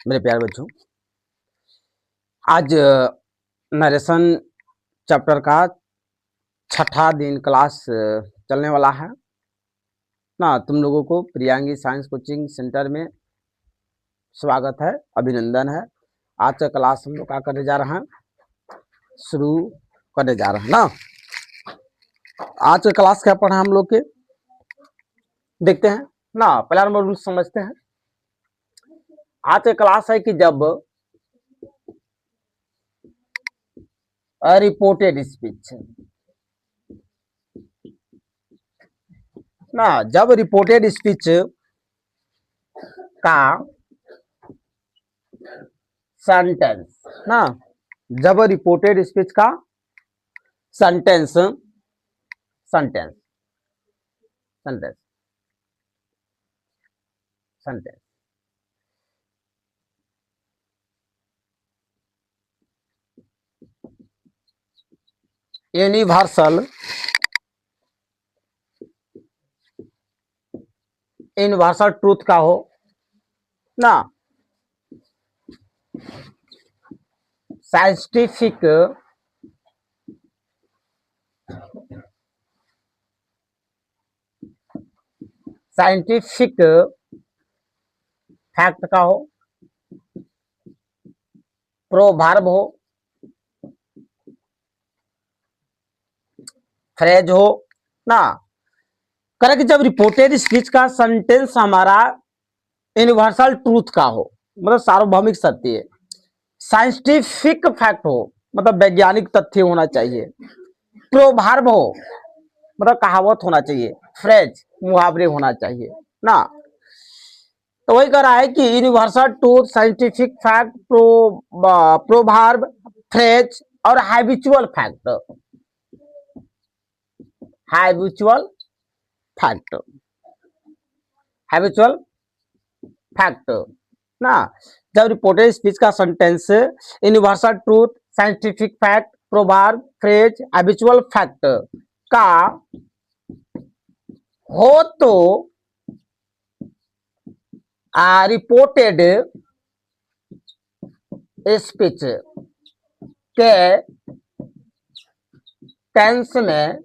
मेरे प्यारे बच्चों, आज नरेशन चैप्टर का छठा दिन क्लास चलने वाला है ना। तुम लोगों को प्रियांगी साइंस कोचिंग सेंटर में स्वागत है, अभिनंदन है। आज का क्लास हम लोग क्या करने जा रहे हैं, शुरू करने जा रहे हैं ना। आज का क्लास क्या पढ़ा हम लोग के, देखते हैं ना। पहला नंबर रूल समझते हैं। आज का क्लास है कि जब रिपोर्टेड स्पीच ना, जब रिपोर्टेड स्पीच का सेंटेंस ना, जब रिपोर्टेड स्पीच का sentence sentence sentence sentence universal universal truth का हो ना, साइंटिफिक फैक्ट का हो, प्रोवर्ब हो, फ्रेज हो ना। करेक्ट। जब रिपोर्टेड स्पीच का सेंटेंस हमारा यूनिवर्सल ट्रूथ का हो, मतलब सार्वभौमिक सत्य है। साइंटिफिक फैक्ट हो, मतलब वैज्ञानिक तथ्य होना चाहिए। प्रोवर्ब हो, मतलब कहावत होना चाहिए। फ्रेज, मुहावरे होना चाहिए ना। तो वही कह रहा है कि universal truth, scientific fact, proverb, phrase और habitual fact. Habitual fact, habitual fact ना। जब रिपोर्टेड स्पीच का sentence universal truth, scientific fact, proverb, phrase, habitual fact का हो तो रिपोर्टेड स्पीच के टेंस में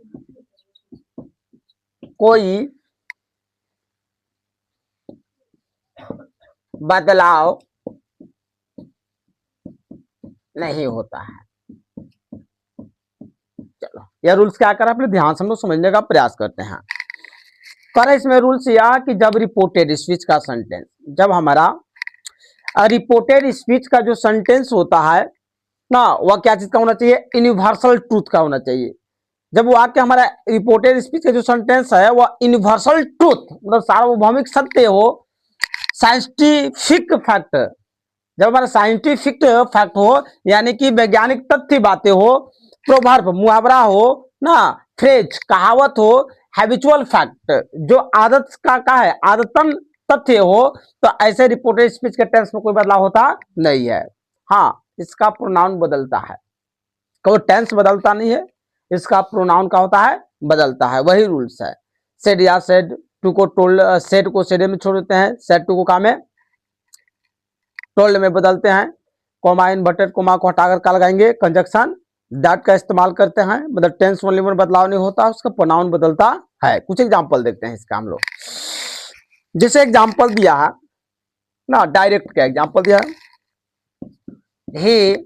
कोई बदलाव नहीं होता है। चलो, यह रूल्स क्या कर अपने ध्यान से हम लोग समझने का प्रयास करते हैं। पर इसमें रूल्स यह कि जब रिपोर्टेड स्पीच का सेंटेंस, जब हमारा रिपोर्टेड स्पीच का जो सेंटेंस होता है ना, वह क्या चीज का होना चाहिए, यूनिवर्सल ट्रूथ का होना चाहिए। जब वाक्य हमारा रिपोर्टेड स्पीच का जो सेंटेंस है वह यूनिवर्सल ट्रूथ, मतलब सार्वभौमिक सत्य हो। साइंटिफिक फैक्ट, जब हमारा साइंटिफिक फैक्ट हो, यानी कि वैज्ञानिक तथ्य बातें हो। प्रोवर्ब, मुहावरा हो ना। फ्रेज, कहावत हो। हैबिचुअल फैक्ट, जो आदत का है, आदतन तथ्य हो। तो ऐसे रिपोर्टेड स्पीच के टेंस में कोई बदलाव होता नहीं है। हाँ, इसका प्रोनाउन बदलता है, कोई टेंस बदलता नहीं है, इसका प्रोनाउन का होता है, बदलता है। वही रूल्स है। सेड या सेड, टू को टोल्ड, सेड को सेड में छोड़ देते हैं, सेड टू को का में, टोल्ड में बदलते हैं। कोमा इन्वर्टेड कोमा को हटाकर क्या लगाएंगे, कंजक्शन दैट का इस्तेमाल करते हैं। मतलब टेंस ओनली में बदलाव नहीं होता, उसका प्रोनाउन बदलता है। कुछ एग्जांपल देखते हैं इसका हम लोग। जैसे एग्जांपल दिया है ना, डायरेक्ट का एग्जांपल दिया है, he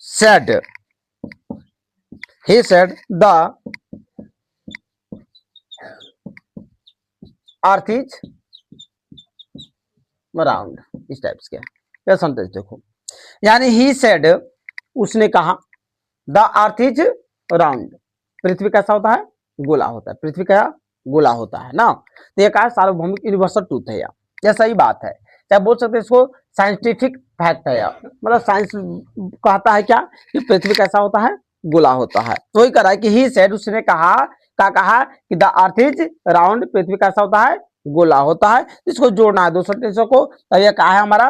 said the earth is round. इस टाइप के यह सेंटेंस देखो, यानी ही सेड, उसने कहा, द अर्थ इज राउंड, पृथ्वी कैसा होता है, गोला होता है। पृथ्वी क्या गोला होता है ना। तो ये क्या सार्वभौमिक यूनिवर्सल ट्रूथ है, यह सही बात है। चाहे बोल सकते हैं इसको साइंटिफिक फैक्ट है, मतलब साइंस कहता है क्या कि पृथ्वी कैसा होता है, गोला होता है। तो वही कह रहा है कि ही सेड, उसने कहा, क्या कहा कि द अर्थ इज राउंड, पृथ्वी कैसा होता है, गोला होता है। इसको जोड़ना है दो सेंटेंसों को। तो यह कहा है हमारा,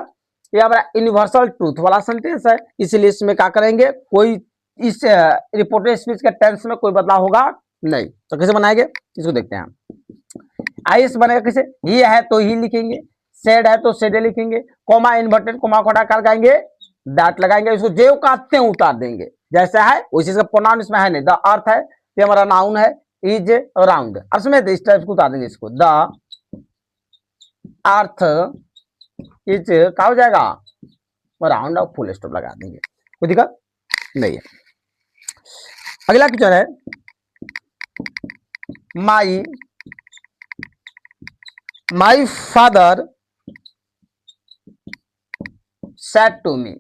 ये हमारा यूनिवर्सल ट्रूथ वाला सेंटेंस है, इसलिए इसमें क्या करेंगे, कोई इस रिपोर्टेड स्पीच के टेंस में कोई बदलाव होगा नहीं। तो कैसे बनाएंगे, इसको देखते हैं। आइए, इस बनेगा कैसे, ये है तो ही लिखेंगे, सेड है तो सेडे लिखेंगे, कोमा इन्वर्टेड कोमा को हटाकर लगाएंगे दैट लगाएंगे, इसको जेव का त्यों उतार देंगे जैसा है उसी से। प्रोनाउन इसमें है नहीं, द अर्थ है, ये हमारा नाउन है, इज राउंड, अर्थ में इस टाइप को उतार देंगे इसको, द अर्थ इज क्या हो जाएगा राउंड और फुल स्टॉप लगा देंगे, कोई दिक्कत नहीं है। अगला क्वेश्चन है my father said to me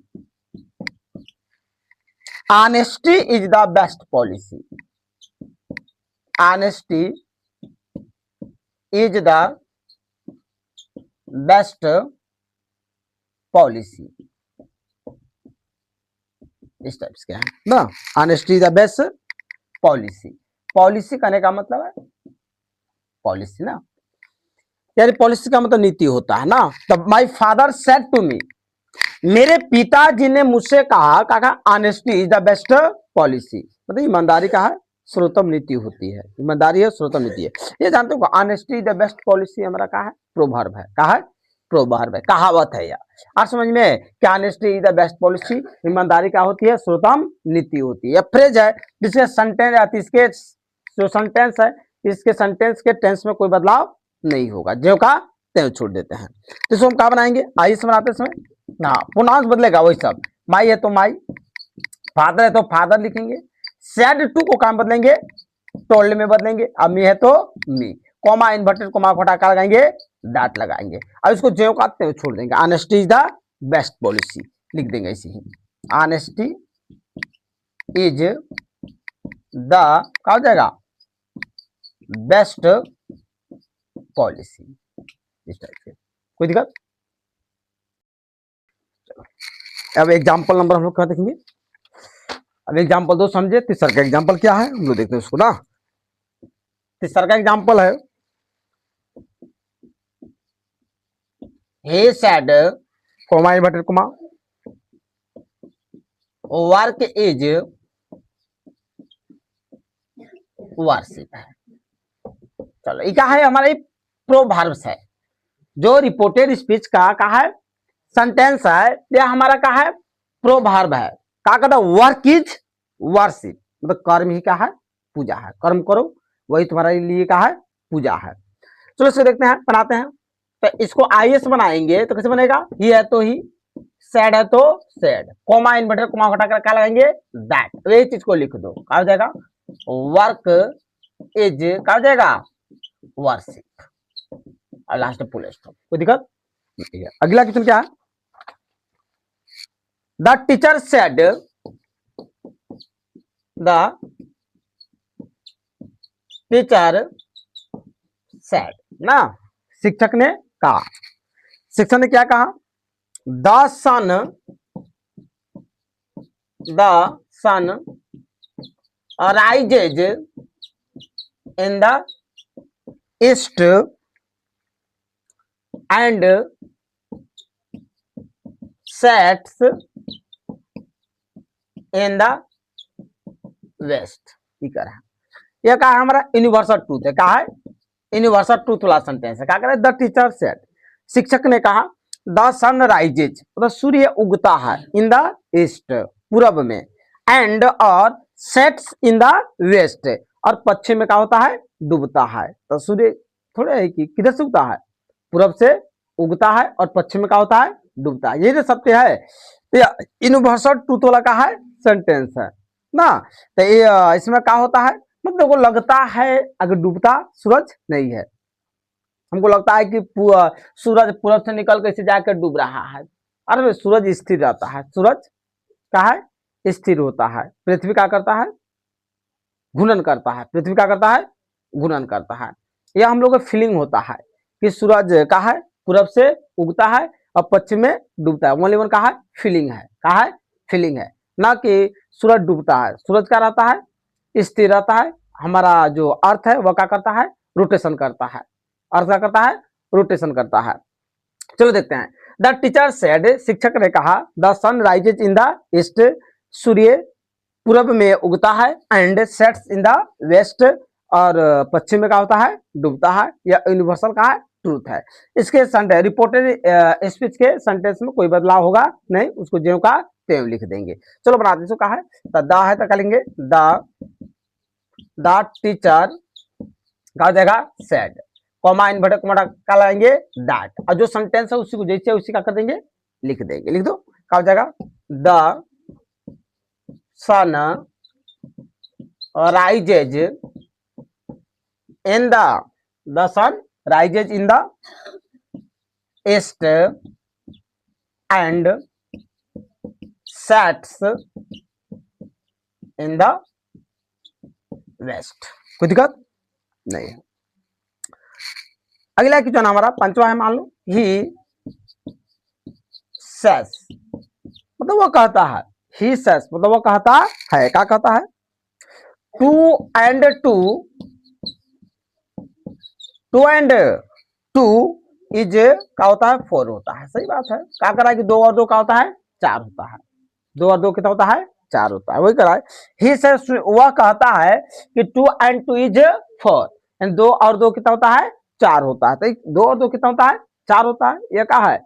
honesty is the best policy, honesty is the best policy, इस टाइप से है ना, honesty is the best policy. Policy कहने का मतलब है पॉलिसी ना, यानी पॉलिसी का मतलब नीति होता है ना। तब my father said to me, मेरे पिताजी ने मुझसे कहा honesty is the best policy, मतलब ईमानदारी का है सर्वोत्तम नीति होती है, ईमानदारी है सर्वोत्तम नीति है। ये जानते हो honesty is the best policy हमारा कहा है प्रोवर्ब है, कहा है प्रोवर्ब है, कहावत है या और समझ में क्या honesty is the best policy, ईमानदारी क्या होती है सर्वोत्तम नीति होती है। फ्रेज है जिसके सेंटेंस या इसके जो सेंटेंस है इसके सेंटेंस के टेंस में कोई बदलाव नहीं होगा, जो का त्यों छोड़ देते हैं। तो इसको हम क्या बनाएंगे, आई से बनाते समय हाँ प्रोनाउंस बदलेगा वही सब, माई है तो माई, फादर है तो फादर लिखेंगे, सेड टू को काम बदलेंगे टोल्ड में बदलेंगे, अब मी है तो मी, कोमा इन्वर्टेड कोमा को हटा कर लगाएंगे दैट लगाएंगे, अब इसको जो का त्यों छोड़ देंगे। Honesty is the best policy लिख देंगे ऐसे ही, ऑनेस्टी इज द क्या हो जाएगा बेस्ट पॉलिसी, इस टाइप से, कोई दिक्कत। अब एग्जाम्पल नंबर हम लोग क्या देखेंगे, अब एग्जाम्पल 2 समझे, तीसरा का एग्जाम्पल क्या है हम लोग देखते हैं उसको ना। तीसरा का एग्जाम्पल है he said coma inverted coma work is worship है। चलो ये क्या है हमारा प्रोवर्ब्स है, जो रिपोर्टेड स्पीच का कहा है सेंटेंस है, ये हमारा क्या है प्रोवर्ब है। क्या कहता है वर्क इज वर्शिप, मतलब कर्म ही क्या है पूजा है, कर्म करो वही तुम्हारे लिए क्या है पूजा है। चलो इसको देखते हैं बनाते हैं, तो इसको आईएस बनाएंगे तो कैसे बनेगा, ही है तो ही, सैड है तो सैड, कोमा इन्वर्टेड कोमा हटा कर क्या लगाएंगे दैट, तो ये चीज को लिख दो क्या हो जाएगा वर्क इज क्या हो जाएगा वर्शिप और लास्ट फुल स्टॉप, कोई दिक्कत नहीं है। अगला क्वेश्चन क्या है, the teacher said, the teacher said ना, शिक्षक ने कहा, शिक्षक ने क्या कहा, the sun rises in the east and sets in the west, यह कहा हमारा यूनिवर्सल ट्रूथ है, कहा है यूनिवर्सल ट्रूथ वाला सेंटेंस है। क्या कह रहे द टीचर सेड, शिक्षक ने कहा द सन राइजेज, मतलब सूर्य उगता है इन द ईस्ट पूरब में, एंड और सेट्स इन द वेस्ट, और पश्चिम में क्या होता है डूबता है। तो सूर्य थोड़े है कि किधर से उगता है पूरब से उगता है और पश्चिम में क्या होता है डूबता है, ये जो सत्य है यूनिवर्सल ट्रूथ वाला का है सेंटेंस है ना। तो इसमें क्या होता है मतलब को लगता है अगर डूबता सूरज नहीं है, हमको लगता है कि सूरज पूरब से निकल कर इसे जाकर डूब रहा है, अरे सूरज स्थिर रहता है, सूरज क्या है स्थिर होता है, पृथ्वी क्या करता है घूर्णन करता है, पृथ्वी क्या करता है घूर्णन करता है। यह हम लोग का फीलिंग होता है कि सूरज का है पूरब से उगता है और पश्चिम में डूबता है, ओनली वन का है फीलिंग है, कहा है फीलिंग है, ना कि सूरज डूबता है। सूरज क्या रहता है स्थिर रहता है, हमारा जो अर्थ है वह क्या करता है रोटेशन करता है, अर्थ क्या करता है रोटेशन करता है। चलो देखते हैं, द टीचर सेड, शिक्षक ने कहा the sun rises in the east, सूर्य पूरब में उगता है, and sets in the west, और पश्चिम में क्या होता है डूबता है। यह यूनिवर्सल का है ट्रूथ है। इसके रिपोर्टेड स्पीच के सेंटेंस में कोई बदलाव होगा नहीं, उसको ज्यों का त्यों लिख देंगे। चलो बनाते हैं। कहा है तो द है तो क्या लेंगे द टीचर क्या हो जाएगा सेड, कॉमा इन्वर्टेड कॉमा क्या लगाएंगे दैट, और जो सेंटेंस है उसी को जैसे उसी का कर देंगे लिख देंगे। लिख दो क्या हो जाएगा the sun rises in the sun rises in the east and sets in the west. कोई दिक्कत नहीं है। अगला क्वेश्चन हमारा पंचवा है, मान लो ही सेस मतलब वो कहता है, ही सेस मतलब वो कहता है, क्या कहता है 2 and 2 इज क्या होता है 4 होता है। सही बात है। क्या करा है कि 2 और 2 का होता है 4 होता है, 2 और 2 कितना होता है 4 होता है, वही करा है। ही सेस वह कहता है कि 2 and 2 इज 4 एंड 2 और 2 कितना होता है 4 होता है। तो 2 और 2 कितना होता है 4 होता है। यह क्या है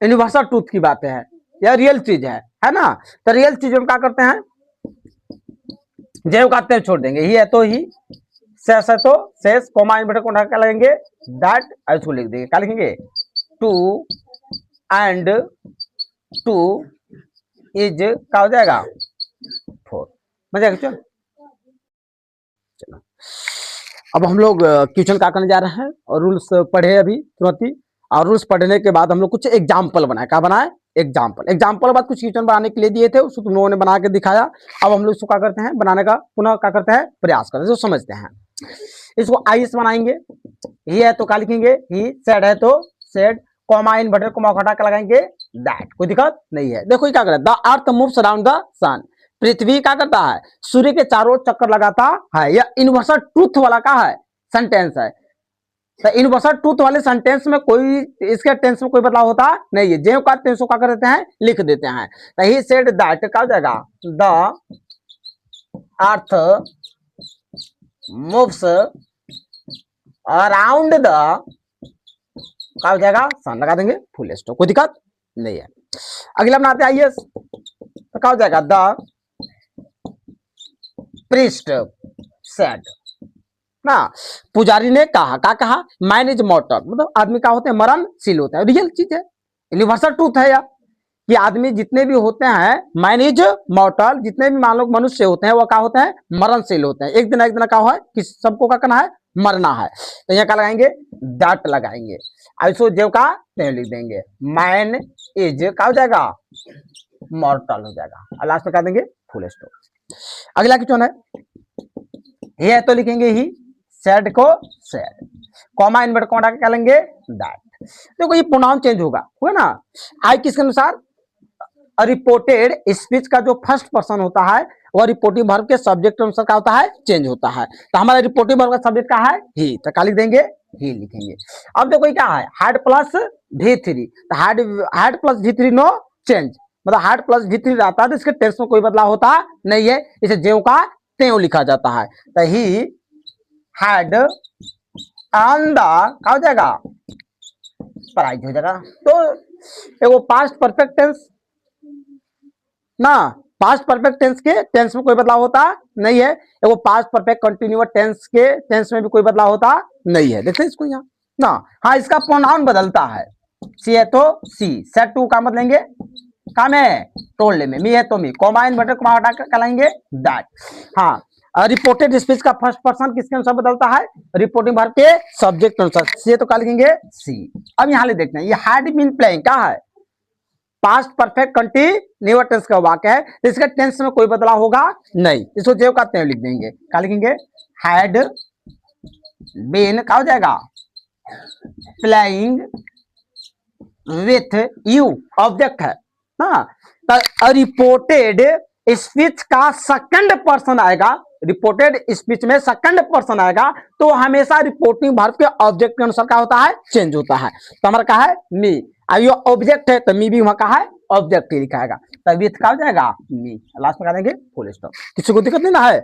यूनिवर्सल ट्रूथ की बातें है, यह रियल चीज है ना। तो रियल चीज हम क्या करते हैं जेव का छोड़ देंगे। ही है तो ही, शेष है तो शेष, कॉमा इन्वर्टेड कॉमा क्या लगेंगे दैट, इसको लिख देंगे। क्या लिखेंगे 2 and 2 इज क्या हो जाएगा 4। मजा आएगा। चलो अब हम लोग क्वेश्चन क्या करने जा रहे हैं और रूल्स पढ़े अभी तुरंत ही, और रूल्स पढ़ने के बाद हम लोग कुछ एग्जाम्पल बनाए। क्या बनाए एग्जाम्पल बाद कुछ क्वेश्चन बनाने के लिए दिए थे, उसको तुम लोगों ने बना के दिखाया। अब हम लोग इसको क्या करते हैं बनाने का पुनः क्या करते हैं प्रयास करते हैं, समझते हैं। इसको आइस बनाएंगे। ही है तो क्या लिखेंगे ही, सेड है तो सेड, कॉमा इन्वर्टेड कॉमा हटा के लगाएंगे दैट। कोई दिक्कत नहीं है। देखो क्या कर रहा है the earth moves around the sun, पृथ्वी क्या करता है सूर्य के चारों ओर चक्कर लगाता है। यह यूनिवर्सल ट्रूथ वाला का है सेंटेंस है। तो यूनिवर्सल ट्रूथ वाले सेंटेंस में कोई इसके टेंस में कोई बदलाव होता नहीं है, जेव का टेंस को क्या कर देते हैं लिख देते हैं। तो ही सेड दैट क्या हो जाएगा the earth moves around the क्या हो जाएगा सन, लगा देंगे फुल स्टॉप, कोई दिक्कत नहीं है। अगला बनाते आइए तो क्या हो जाएगा द प्रीस्ट सेड ना, पुजारी ने कहा, क्या कहा मैन इज मॉर्टल मतलब आदमी क्या होते हैं मरणशील होता है। रियल चीज है, यूनिवर्सल ट्रूथ है यार कि आदमी जितने भी होते हैं मैन इज मॉर्टल, जितने भी मान लो मनुष्य होते हैं वो क्या होते हैं मरणशील होते हैं। एक दिन क्या है कि सबको क्या करना है मरना है। तो यहाँ क्या लगाएंगे दैट लगाएंगे, ऐसो जेव का लिख देंगे मैन इज क्या हो जाएगा मॉर्टल हो जाएगा, और लास्ट में क्या देंगे फुल स्टॉप। अगला क्वेश्चन है तो लिखेंगे ही, सेड को सेड, कॉमा इन्वर्ट कॉमा क्या लेंगे दैट। देखो ये प्रोनाउन चेंज होगा ना। आई किसके अनुसार रिपोर्टेड स्पीच का जो फर्स्ट पर्सन होता है वह रिपोर्टिंग वर्ब के सब्जेक्ट के अनुसार क्या होता है चेंज होता है। तो हमारा रिपोर्टिंग वर्ब का सब्जेक्ट क्या है ही, तो क्या लिख देंगे ही लिखेंगे। अब देखो क्या है हैड प्लस V3, तो had plus V3 no change, मतलब हैड प्लस V3 रहता है तो इसके टेंस में कोई बदलाव होता नहीं है, इसे ज्यों का त्यों लिखा जाता है। तो ही हैड ऑन द क्या हो जाएगा प्राइज हो जाएगा। तो वो पास्ट परफेक्ट टेंस ना, पास्ट परफेक्ट टेंस के टेंस में कोई बदलाव होता नहीं है। वो पास्ट परफेक्ट कंटिन्यूअस टेंस के टेंस में भी कोई बदलाव होता नहीं है। देखते हैं इसको यहाँ ना। हाँ इसका प्रोनाउन बदलता है, सी है तो सी, सेट टू का मत लेंगे काम है टोल्ड में, मी है तो मी, कॉमा इन्वर्टेड कॉमा हटा कर लाएंगे दैट। हाँ रिपोर्टेड स्पीच का फर्स्ट पर्सन किसके अनुसार बदलता है रिपोर्टिंग वर्ब के सब्जेक्ट के अनुसार, सी तो क्या लिखेंगे सी। अब यहाँ ले देखते हैं ये हैड बीन प्लेइंग क्या है पास्ट परफेक्ट कंटिन्यूअस टेंस का वाक्य है, तो इसका टेंस में कोई बदलाव होगा नहीं, इसको जेव का त्यों लिख देंगे। क्या लिखेंगे हैड बीन क्या हो जाएगा प्लेइंग विथ यू ऑब्जेक्ट है ना। तो रिपोर्टेड स्पीच का सेकंड पर्सन आएगा, रिपोर्टेड स्पीच में सेकंड पर्सन आएगा तो हमेशा रिपोर्टिंग वर्ब के ऑब्जेक्ट के अनुसार क्या होता है चेंज होता है। तो हमारा क्या है मी, ये ऑब्जेक्ट है तो मी भी वहां का है ऑब्जेक्ट ही लिखाएगा, तब विथ क्या हो जाएगा मी, लास्ट में क्या देंगे फुल स्टॉप। किसी को दिक्कत नहीं ना है।